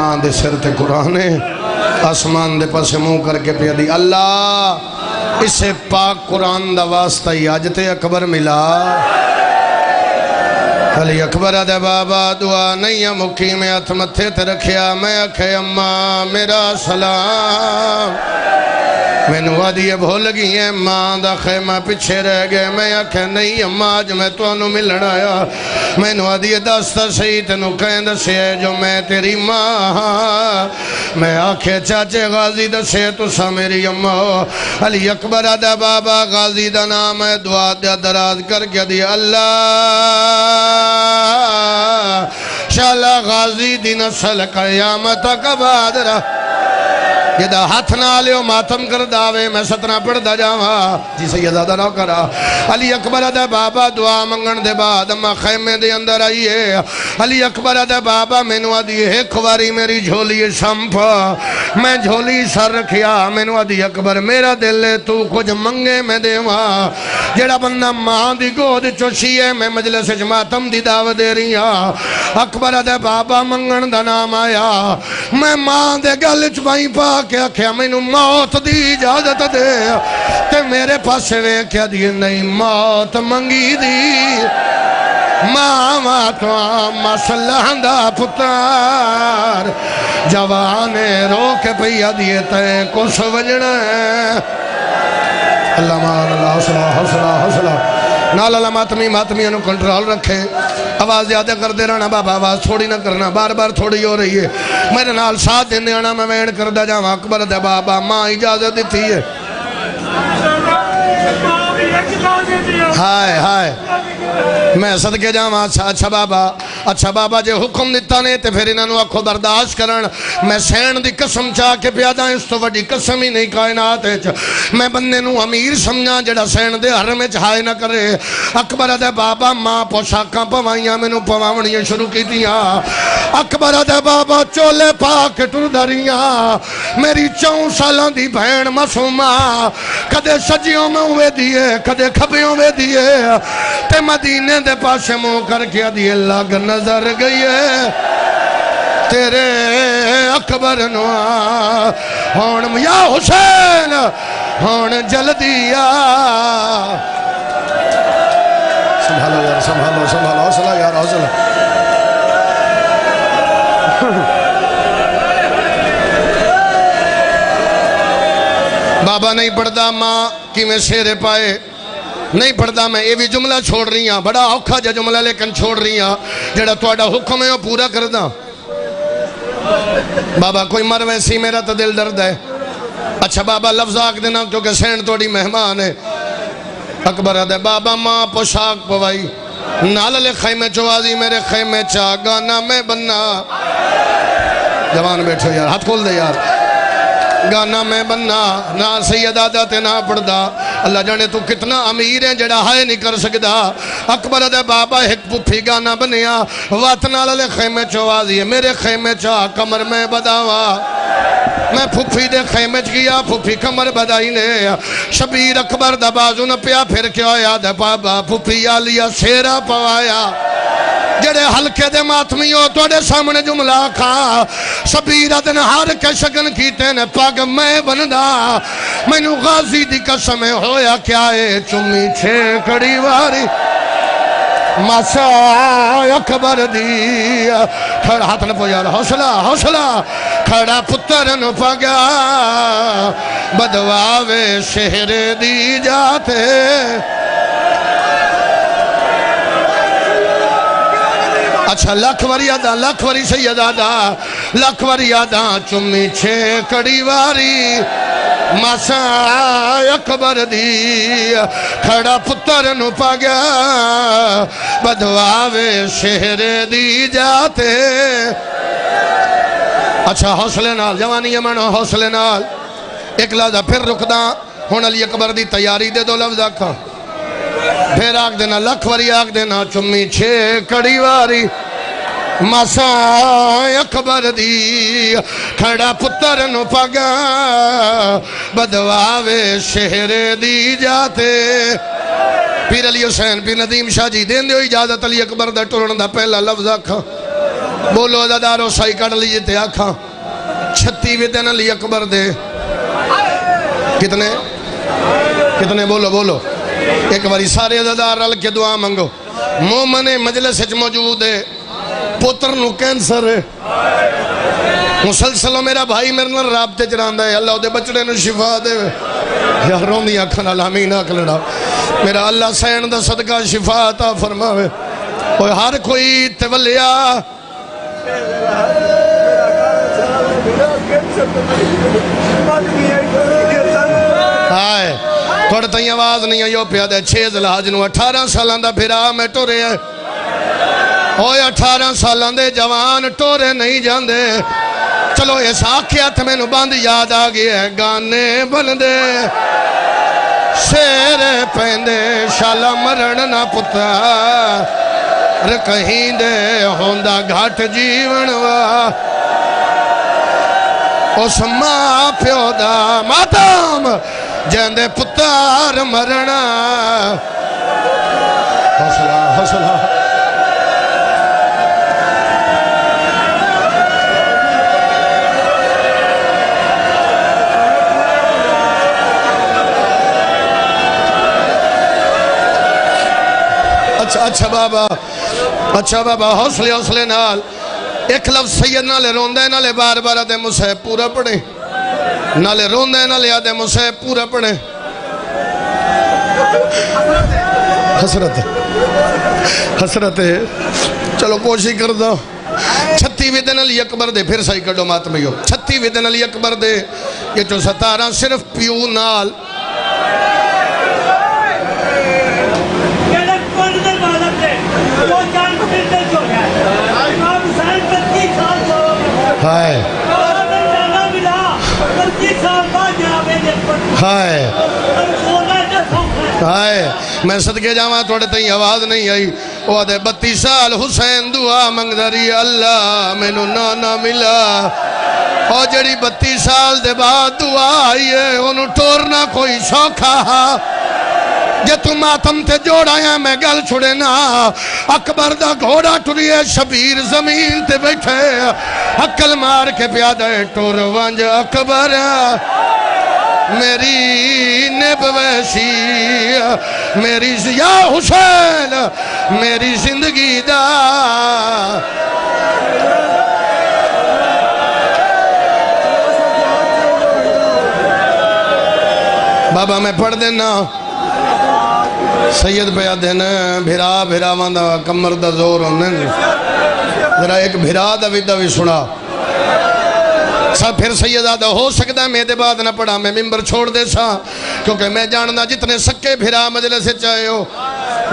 ماں دے سر تے قرآن ہے آسمان دے پاسے منہ کر کے پیا دی اللہ اسے پاک قرآن دا واسطہ ہی آج تے اکبر ملا علی اکبر دے بابا دعا نہیں مکی میں ہاتھ متھے تے رکھیا میں آکھے اماں میرا سلام میں نوا دیئے بھول گئی ہیں ماں دا خیمہ پچھے رہ گئے میں آکھے نہیں اماں آج میں تو انہوں ملن آیا میں نوا دیئے داستہ صحیح تنو کہیں دسے جو میں تیری ماں میں آکھے چاچے غازی دسے تو سا میری اماں علی اکبر دا بابا غازی دا نام ہے دعا دیا دراز کر کے دی اللہ شالا غازی دی نسل قیامت کا بادرہ یہ دا ہاتھ نہ لیو ماتم کر داوے میں ستنا پڑھ دا جاواں جی سیدادہ نہ کرا علی اکبر دے بابا دعا منگن دے بعد اما خیمے دے اندر آئیے علی اکبر دے بابا میں نو دی ایک واری میری جھولی سمپ میں جھولی سر رکھیا میں نو دی اکبر میرا دل تو کچھ منگے میں دے وہاں جڑا بندہ ماں دی گود چوشیے میں مجلس جماعتم دی دعوت دے رہی ہاں اکبر دے بابا منگن دا نام آیا میں ماں دے گل چبائی پاک کیا کیا میں نو موت دی اجازت دے تے میرے پاس وے کیا دی نہیں موت منگی دی ماما تو مسلح دا پتار جوانے رو کے پیا دیے تے کس وجنا ہے اللہ مان اللہ حسلہ حسلہ حسلہ نال اللہ ماتمی انہوں کنٹرول رکھے آواز زیادہ کر دے رہنا بابا آواز تھوڑی نہ کرنا بار بار تھوڑی ہو رہی ہے میرے نال ساتھ دینے آنا میں وین کر دا جاؤں اکبر دے بابا ماں اجازت دیتی ہے ہائے ہائے میں صدقے جاؤں اچھا بابا جے حکم دیتا نہیں تے پھر انہوں اکھو برداشت کرن میں سین دی قسم چاہ کے پیادا اس تو وڈی قسم ہی نہیں کائنات ہے میں بندے نو امیر سمجھا جڑا سین دے حرم چاہے نہ کرے اکبر دے بابا ماں پوشاکاں پوائیاں میں نو پواونیاں شروع کی دیاں اکبر دے بابا چولے پاک ٹر دریاں میری 4 سالوں دی بہن مسومہ کدے سجیوں میں ہوئے دیئے کدے کھبیوں میں دیئے تے مدینے دے پاسے منہ کر کے دیئے لگ نظر گئی ہے تیرے اکبر نوا ہون یا حسین ہون جلدیا سنبھالو یار سنبھالو حوصلہ یار حوصلہ بابا نہیں پڑھدا ماں کی میں شیرے پائے نہیں پڑھدا میں یہ بھی جملہ چھوڑ رہی ہاں بڑا اوکھا جا جملہ لیکن چھوڑ رہی ہاں جڑا تواڈا حکم ہے وہ پورا کر دا بابا کوئی مر ویسی میرا تو دل درد ہے اچھا بابا لفظ آکھ دینا کیونکہ سین توڑی مہمان ہے اکبر دے بابا ماں پوشاک پوائی ناللے خیمے چوازی میرے خیمے چاہ گانا میں بننا جوان بیٹھو یار ہاتھ کھول دے یار گانا میں بننا نہ سیدہ داتے نہ پڑھدا اللہ جانے تو کتنا امیر ہے جڑا ہائے نہیں کر سکدا اکبر دے بابا ایک پھوپھی گانا بنیا واتنا لے خیمے چوازی میرے خیمے چاہ کمر میں بداوا میں پھوپھی دے خیمے گیا پھوپھی کمر بدائی نے شبیر اکبر دا بازو نہ پیا پھر کیا یاد ہے بابا پھوپھی آلیا سیرا پوایا جڑے حلقے دے ماتمی ہو توڑے سامنے جملہ کھا شبیرہ دن ہار کے شگن کیتے نے پاگ میں بندا میں نو غازی دی قسم ہویا کیا ہے چمی چھیکڑی واری ماسا اکبر دی کھڑا ہاتھ نہ پویا حوصلہ کھڑا پتر نو پاگا بدواوے شہر دی جاتے اچھا لکھ وری سیدادہ لکھ وری آدھا چمی چھیکڑی واری ماسا اکبر دی کھڑا پتر نو پاگیا بدواوے شہر دی جاتے اچھا حوصلے نال جوانی امن حوصلے نال ایک لفظہ پھر رکدا ہون علی اکبر دی تیاری دے دو لفظ آکھا پھر آگ دینا لکھ وری آگ دینا چمی چھیکڑی واری ماسا اکبر دی کھڑا پتر نو پاگا بدواوے شہر دی جاتے پیر علی حسین پیر ندیم شاہ جی دین دیو اجازت علی اکبر دا ٹرن دا پہلا لفظ آکھا بولو عزادارو سائی کٹ لیجئے تے آکھاں 36 ودن علی اکبر دے کتنے کتنے بولو بولو ایک باری سارے عزادار رل کے دعا منگو مومن مجلس اچ موجود ہے پتر نو کینسر ہے مسلسلوں میرا بھائی میرے نال رابطے چراندہ ہے اللہ دے بچڑے نو شفا دے یا روندی آنکھاں نال آمین آکھ لڑا میرا اللہ سین دا صدقہ شفا عطا فرماوے اور ہر کوئی تولیا آئے تھوڑا تائیں آواز نہیں ہے یو پیادہ 6 ذوالحج نو 18 سالان دا پھرا میں ٹورے ہے اوہ 18 سالان دے جوان ٹورے نہیں جاندے چلو اس آکھیات میں نو باندھ یاد آگئے ہے گانے بندے شیر پہندے شالا مرن نہ پتا کہیں دے ہوندہ گھاٹ جیون وا اس ماں پیودا ماتم جندے پتار مرنا حوصلہ حوصلہ اچھا بابا حوصلے نال ایک لفظ سید نالے روندے نالے بار بار آدھے مجھے پورا پڑھے نالے روندے نالے آدھے مجھے پورا پڑھے حسرت ہے چلو کوشش کر دو 36 ودن علی اکبر دے پھر صحیح کڑو ماتمی ہو 36 ودن علی اکبر دے یہ جو 17 صرف پیو نال ہائے ہائے ہائے میں صدقے جاواں توڑے تئیں آواز نہیں آئی وہ دے 32 سال حسین دعا منگدری اللہ میں نو نانا ملا اور جڑی 32 سال دے بعد دعا آئی ہے انہوں ٹورنا کوئی شوکھا جے تو ماتم تے جوڑ آیا میں گل چھوڑے نا اکبر دا گھوڑا ٹوری ہے شبیر زمین تے بیٹھے عقل مار کے پیادہ ٹور وانج اکبر میری نب ویسی میری یا حسین میری زندگی دا بابا میں پڑھ دینا سید پہ آدھن بھیرا واندہ کمر دا زور ہونے ذرا ایک بھیرا دا بھی سنا سا پھر سید آدھا ہو سکتا ہے میرے بعد نہ پڑھا میں ممبر چھوڑ دے سا کیونکہ میں جاننا جتنے سکے بھیرا مجلے سے چاہے ہو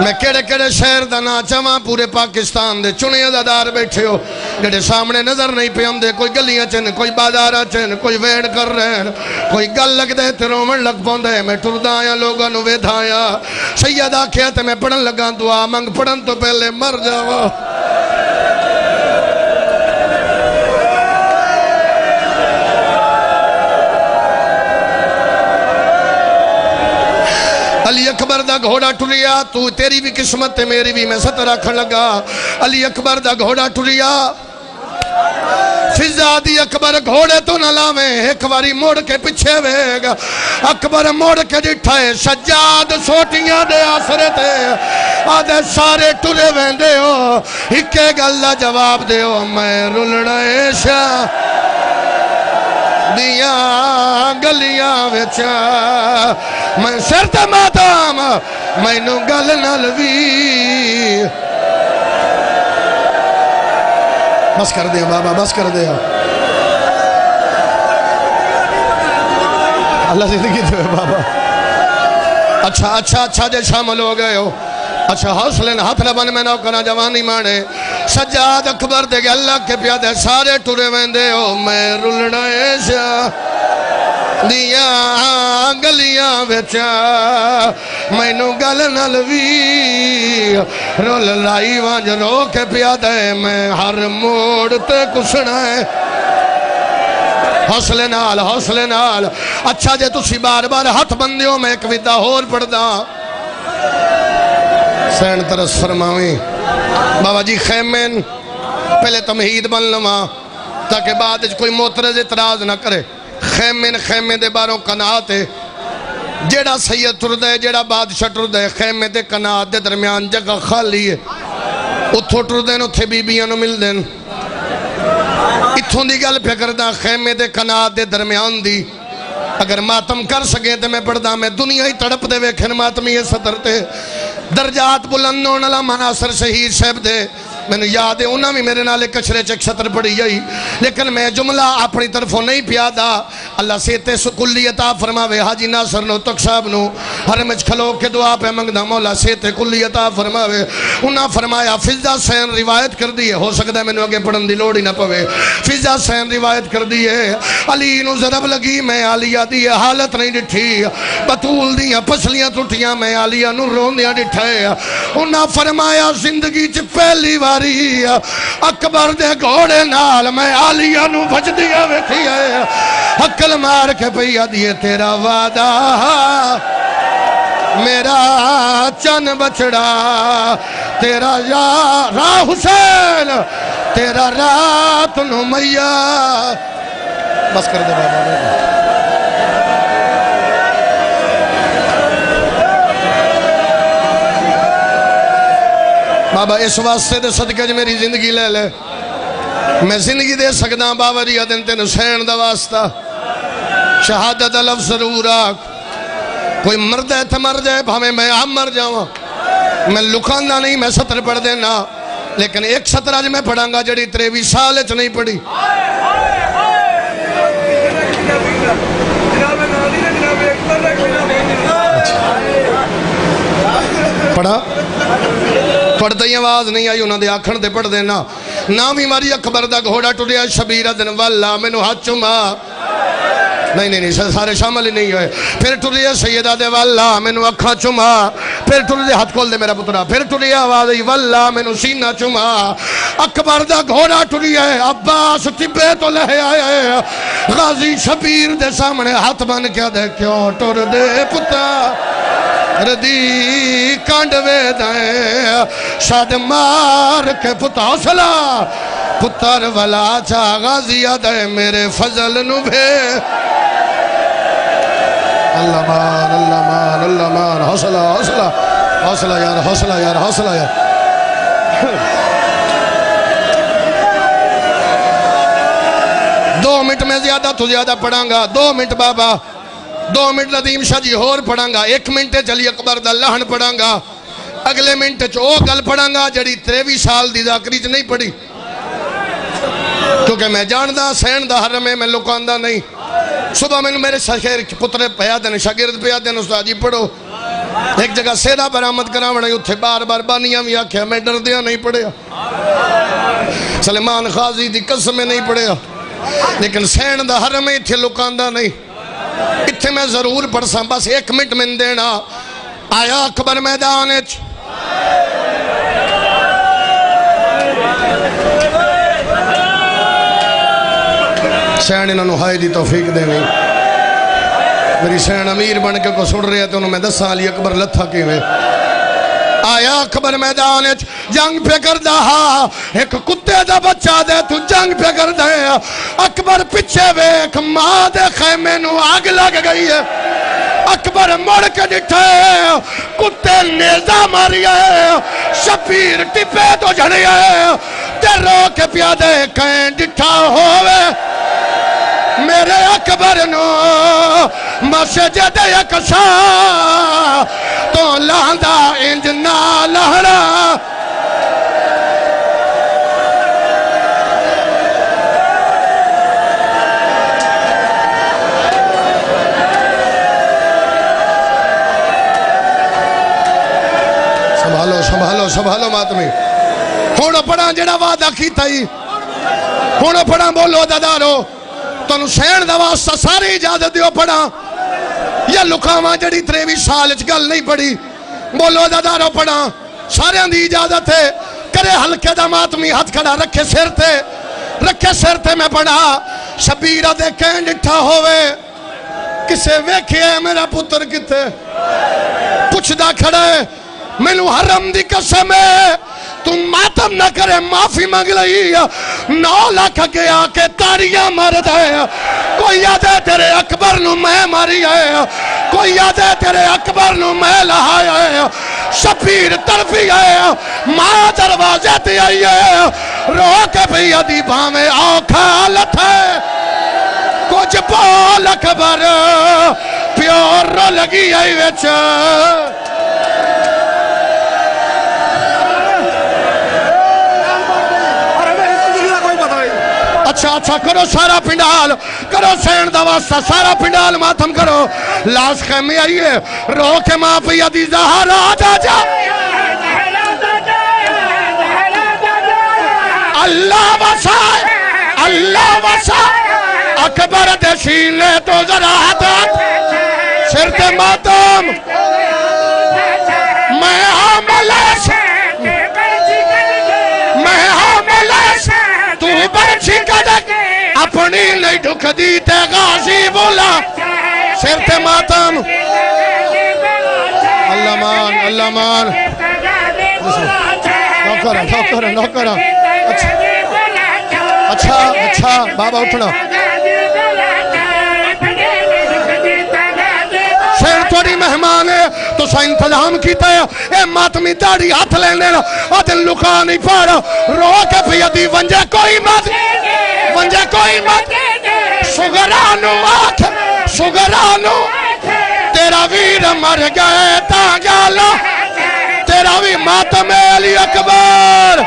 میں کیڑے شہر دا نا چاہاں پورے پاکستان دے چنے عزادار بیٹھے ہو جڑے سامنے نظر نہیں پہ ہم دے کوئی گلیاں چن کوئی بازارہ چن کوئی ویڑ کر رہے ہیں کوئی گل لگ دے تے رومن لگ پوندے میں ٹردہ آیا لوگاں نو ویدھایا سید آکھیا تے میں پڑھن لگا دعا منگ پڑھن تو پہلے مر جاوا علی اکبر دا گھوڑا ٹریا تو تیری بھی قسمت تے میری بھی میں ستر آکھن لگا علی اکبر دا گھوڑا ٹریا فضادی اکبر گھوڑے تو نہ لاویں ایک واری موڑ کے پچھے ویگا اکبر موڑ کے ڈٹھائے سجاد سوٹیاں دے آسرے تے آدھے سارے ٹرے ویندے ہو ہکے گلہ جواب دے ہو میں رلنا ایشا دیاں گلیاں وچا میں سرد ماتام میں نو گل نلوی بس کر دیا بابا بس کر دیا اللہ زندگی دے بابا اچھا جے شامل ہو گئے ہو اچھا حوصلے ہاتھ لبن میں نو کنا جوانی مانے سجاد اکبر دے گے اللہ کے پیادے سارے ٹورے ویندے ہو میں رلنا ایشا دیاں گلیاں وچا میں نو گل نلوی رول لائی وانج رو کے پیادے میں ہر موڑ تے کسنا ہے حوصلے نال اچھا جے تسی بار بار ہاتھ بندیوں میں ایک ویدہ ہور پڑھدا سین ترس فرماویں بابا جی خیمین پہلے تمہید بن لواں تاکہ بعد کوئی معترض اعتراض نہ کرے خیمے دے باروں قناعت ہے جیڑا سید ٹردے جیڑا بادشاہ ٹردے خیمے دے قناعت دے درمیان جگہ خالی ہے اتھو ٹردے اتھے بیبیاں نو مل دین اتھوں دی گل پہ کردہ خیمے دے قناعت دے درمیان دی اگر ماتم کر سکے تے میں پڑھدا میں دنیا ہی تڑپ دے ویکھن ماتمی یہ سطر تے درجات بلند ہونے والا مناصر شہید صاحب دے میں نے یاد ہے انہاں بھی میرے نالے کچھرے چک سطر پڑھی گئی لیکن میں جملہ اپنی طرفوں نہیں پیادا اللہ سیتے کلی عطا فرماوے حاجی ناصر نو تک صاحب نو حرم وچ کھلو کے دعا پہ منگدا مولا سیتے کلی عطا فرماوے انہاں فرمایا فضا حسین روایت کر دی ہے ہو سکتا ہے میں نے آگے پڑھن دی لوڑ ہی نہ پوے فضا حسین روایت کر دی ہے علی نو ضرب لگی میں عالیہ دی حالت نہیں ڈٹھی بطول دیاں پسلیاں ٹوٹیاں میں عالیہ نو روندیاں ڈٹھے انہاں فرمایا زندگی چ پہلی بار اکبر دے گھوڑے نال میں عالیہ نو بچ دیا ویکھی ہے حقل مار کے پیا دیے تیرا وعدہ میرا چن بچڑا تیرا را حسین تیرا رات نو میا بس کر دے بابا بابا اس واسطے دے صدقے جو میری زندگی لے لے میں زندگی دے سکتا باوری دن تین حسین دا واسطہ شہادت لفظ ضرور آکھ کوئی مرد ہے تھا مر جائے بھامے میں ہم مر جاؤں میں لکھاندہ نہیں میں سطر پڑھ دینا لیکن ایک سطر آج میں پڑھاں گا جڑی 23 سال اچھ نہیں پڑھی پڑھا پڑھتا ہی آواز نہیں آئی انہوں نے آکھن دے پڑھ دینا نامی ماری اکبر دا گھوڑا ٹوڑیا شبیر دن والا میں نو ہاتھ چما نہیں سارے شامل ہی نہیں ہوئے پھر ٹوڑیا سیدہ دے والا میں نو اکھا چما پھر ٹوڑیا ہاتھ کھول دے میرا پترہ پھر ٹوڑیا آواز آئی والا میں نو سینہ چما اکبر دا گھوڑا ٹوڑیا ہے عباس ٹبے تو لہے آئے غازی شبیر دے سامنے ہاتھ بن کیا دے کیوں ٹوڑ دے پترہ ردی کانڈوے دائیں شاد مار کے پتا حوصلہ پتر والا چا غازیہ دائیں میرے فضل نبھے اللہ مان حوصلہ حوصلہ حوصلہ یار حوصلہ یار حوصلہ یار دو منٹ میں زیادہ تو زیادہ پڑھاں گا 2 منٹ بابا 2 منٹ ندیم شاہ جی اور پڑھاں گا 1 منٹ چلی اکبر دا لہن پڑھاں گا اگلے منٹ چو گل پڑھاں گا جڑی 23 سال دی ذاکری چ نہیں پڑھی کیونکہ میں جاندہ سین دا حرم میں لکاندہ نہیں صبح میں میرے شہر پتر پیا دن شاگرد پیا دن استاد جی پڑھو ایک جگہ سیدہ برآمد کراونا اتھے بار بار بانیاں بھی آکھیا میں ڈر دیا نہیں پڑھیا سلیمان خازی دی قسم میں نہیں پڑھیا لیکن سین دا حرم میں اتھے لکاندہ نہیں اتھے میں ضرور پڑھ ساں بس 1 منٹ میں دینا آیا اکبر میدان اچھ سین انہوں نے ہائی دی توفیق دے نہیں میری سین امیر بن کے کو سڑ رہے ہیں تو انہوں میں 10 سالی اکبر لتھا کی ہوئے آیا اکبر میدان اچھ جنگ پہ کر دہا ایک کتے دا بچہ دے تو جنگ پہ کر دے اکبر پچھے وے ایک ماں دے خیمے نو آگ لگ گئی ہے اکبر مڑ کے ڈٹھے کتے نیزہ ماری ہے شبیر ٹپے تو جھڑی ہے تے رو کے پیادے کہیں ڈٹھا ہوئے میرے اکبر نو مسجد یک شاہ تو لاندہ انج نہ لہڑا سنبھالو ماتمی ہونا پڑھا جڑا وعدہ کی تائی ہونا پڑھا بولو دادارو تو سین دا واسطہ ساری اجازت دیو پڑھا یا لکھاواں جڑی 23 سال گل نہیں پڑھی بولو دادارو پڑھا سارے دی اجازت ہے کرے ہلکے دا ماتمی ہاتھ کھڑا رکھے سر تے میں پڑھا شبیرہ دے کہیں ڈٹھا ہوئے کسے ویکھے میرا پتر کتے پوچھ دا کھڑے مینو حرم دی قسم ہے تم ماتم نہ کرے معافی مانگ لئی 9 لاکھ کے آ کے تاڑیاں مار دے کوئی یاد ہے تیرے اکبر نو میں ماری ہے کوئی یاد ہے تیرے اکبر نو میں لہایا ہے شبیر طرفی ہے ماں دروازے تے آئی ہے رو کے بھی ادی بھامے آنکھا حالت ہے کچھ بول اکبر پیور رو لگی آئی ویچ اچھا کرو سارا پنڈال کرو سین دا واسطہ سارا پنڈال ماتم کرو لاش خیمے آئیے رو کے ماں پہ یدی زہرا جا اللہ وسا اکبر دشین لے تو ذرا ہاتھ سر تے ماتم میں حاملش تو برچی کدک اپنی نہیں ڈھک دی تے غازی بولا سر تے ماتم اللہ مان نوکرہ اچھا بابا اٹھنا شہر تھوڑی مہمان ہے تو سا انتظام کیتا ہے اے ماتمی داڑی ہاتھ لینے آدھن لکھا نہیں پاڑا رو کے پیدی ونجے کوئی مت شگرانو تیرا ویر مر گئے تا گالا تیرا بھی ماتم علی اکبر